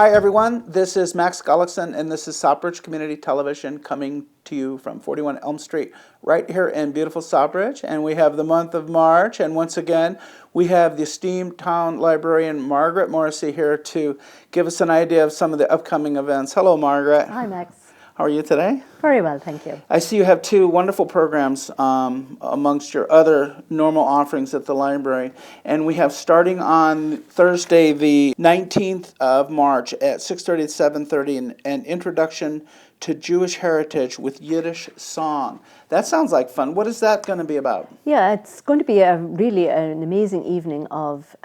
Hi everyone, this is Max Gullickson and this is Southbridge Community Television coming to you from 41 Elm Street right here in beautiful Southbridge, and we have the month of March, and once again we have the esteemed town librarian Margaret Morrissey here to give us an idea of some of the upcoming events. Hello Margaret. Hi Max. How are you today? Very well, thank you. I see you have two wonderful programs amongst your other normal offerings at the library. And we have starting on Thursday, the 19th of March at 6:30 to 7:30, an introduction to Jewish heritage with Yiddish song. That sounds like fun. What is that going to be about? Yeah, it's going to be really an amazing evening of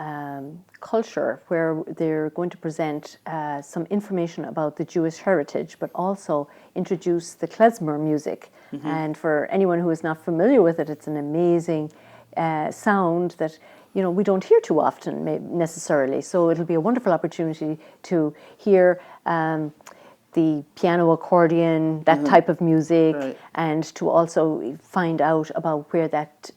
culture where they're going to present some information about the Jewish heritage, but also introduce the klezmer music. Mm-hmm. And for anyone who is not familiar with it, it's an amazing sound that we don't hear too often necessarily. So it'll be a wonderful opportunity to hear the piano, accordion, that type of music, right, and to also find out about where that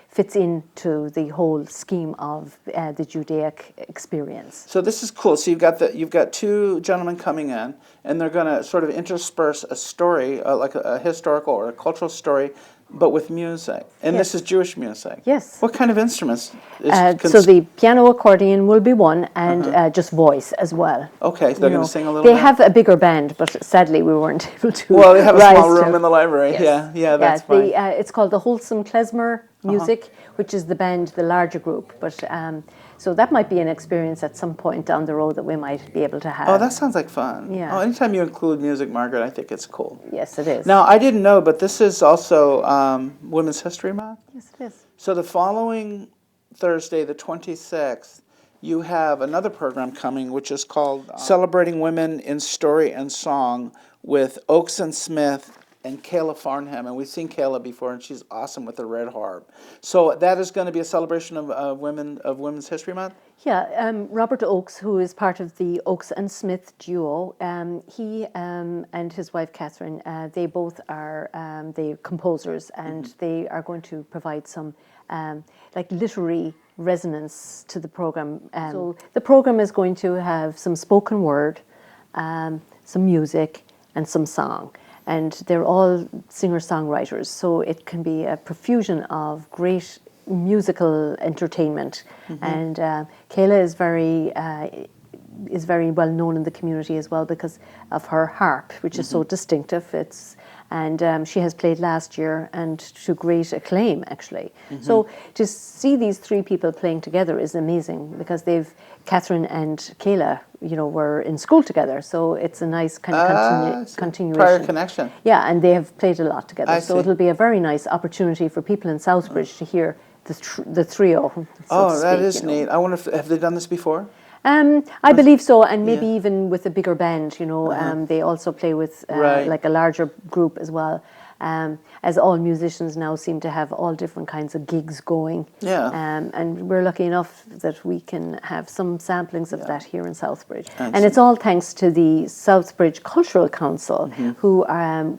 fits into the whole scheme of the Judaic experience. So this is cool. So you've got two gentlemen coming in, and they're going to sort of intersperse a story, like a historical or a cultural story, but with music. And yes, this is Jewish music. Yes. What kind of instruments? So the piano, accordion will be one, and just voice as well. Okay, so they're going to sing a little bit. They have a bigger band, but sadly we weren't able to. Well, they have a small room in the library. Yes. Yeah, that's fine. It's called the Wholesome Klezmer Music, which is the larger group. But so that might be an experience at some point down the road that we might be able to have. Oh, that sounds like fun. Yeah. Oh, anytime you include music, Margaret, I think it's cool. Yes, it is. Now, I didn't know, but this is also Women's History Month? Yes, it is. So the following Thursday, the 26th, you have another program coming, which is called Celebrating Women in Story and Song with Oakes and Smith and Kayla Farnham, and we've seen Kayla before, and she's awesome with the red harp. So that is going to be a celebration of Women's History Month? Yeah, Robert Oakes, who is part of the Oakes and Smith duo, he and his wife Catherine, they both are the composers, and they are going to provide some literary resonance to the program. So the program is going to have some spoken word, some music, and some song. And they're all singer-songwriters, so it can be a profusion of great musical entertainment. Mm-hmm. And Kayla is very well known in the community as well because of her harp, which is so distinctive. And she has played last year and to great acclaim, actually. Mm-hmm. So to see these three people playing together is amazing because Catherine and Kayla, were in school together. So it's a nice kind of continuation. Prior connection. Yeah, and they have played a lot together. So it'll be a very nice opportunity for people in Southbridge to hear the trio. That is neat. I wonder have they done this before? I believe so, and maybe even with a bigger band, they also play with like a larger group as well. As all musicians now seem to have all different kinds of gigs going. Yeah. And we're lucky enough that we can have some samplings of that here in Southbridge. And it's all thanks to the Southbridge Cultural Council, who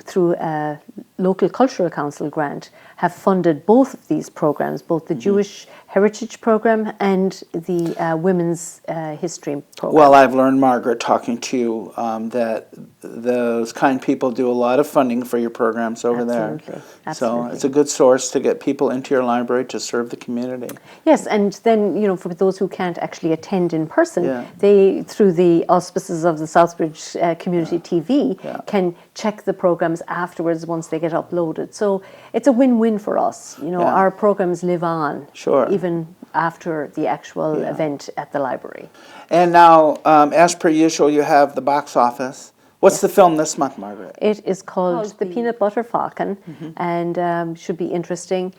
through a local cultural council grant have funded both of these programs, both the Jewish Heritage Program and the Women's History Program. Well, I've learned, Margaret, talking to you, that those kind people do a lot of funding for your programs over there. Absolutely. So it's a good source to get people into your library to serve the community. Yes, and then, for those who can't actually attend in person, they, through the auspices of the Southbridge Community TV, can check the programs afterwards once they get uploaded. So it's a win-win for us. Our programs live on. Sure. Even after the actual event at the library. And now, as per usual, you have the box office. What's the film this month, Margaret? It is called The Peanut Butter Falcon, and should be interesting.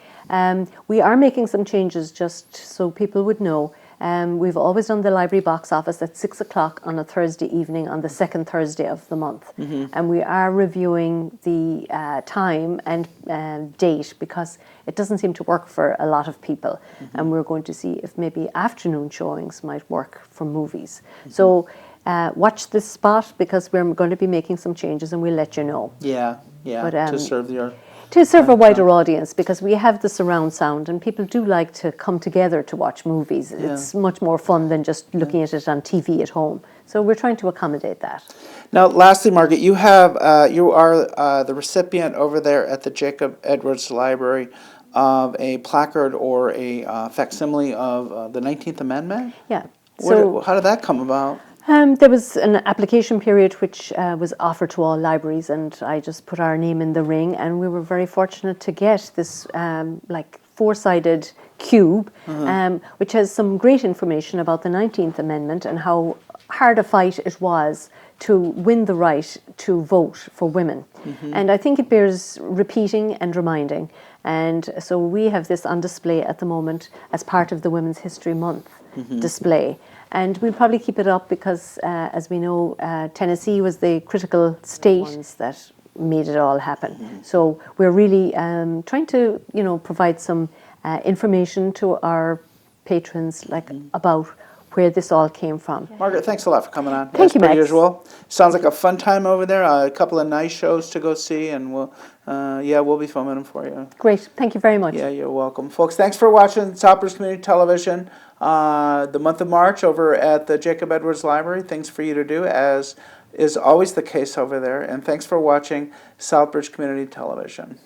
We are making some changes just so people would know. We've always done the library box office at 6 o'clock on a Thursday evening on the second Thursday of the month. And we are reviewing the time and date because it doesn't seem to work for a lot of people. And we're going to see if maybe afternoon showings might work for movies. So watch this spot because we're going to be making some changes and we'll let you know. Yeah, but, to serve your to serve a wider audience, because we have the surround sound and people do like to come together to watch movies. Yeah. It's much more fun than just looking at it on TV at home. So we're trying to accommodate that. Now, lastly, Margaret, you are the recipient over there at the Jacob Edwards Library of a placard or a facsimile of the 19th Amendment? Yeah. How did that come about? There was an application period which was offered to all libraries, and I just put our name in the ring, and we were very fortunate to get this like four-sided cube, which has some great information about the 19th Amendment and how hard a fight it was to win the right to vote for women. And I think it bears repeating and reminding. And so we have this on display at the moment as part of the Women's History Month display. And we'll probably keep it up because, as we know, Tennessee was the critical state that made it all happen. So we're really trying to, provide some information to our patrons, like about where this all came from. Margaret, thanks a lot for coming on. Thank you, As per Max. usual. Sounds like a fun time over there. A couple of nice shows to go see, and we'll be filming them for you. Great. Thank you very much. Yeah, you're welcome. Folks, thanks for watching Southbridge Community Television. The month of March over at the Jacob Edwards Library. Things for you to do, as is always the case over there. And thanks for watching Southbridge Community Television.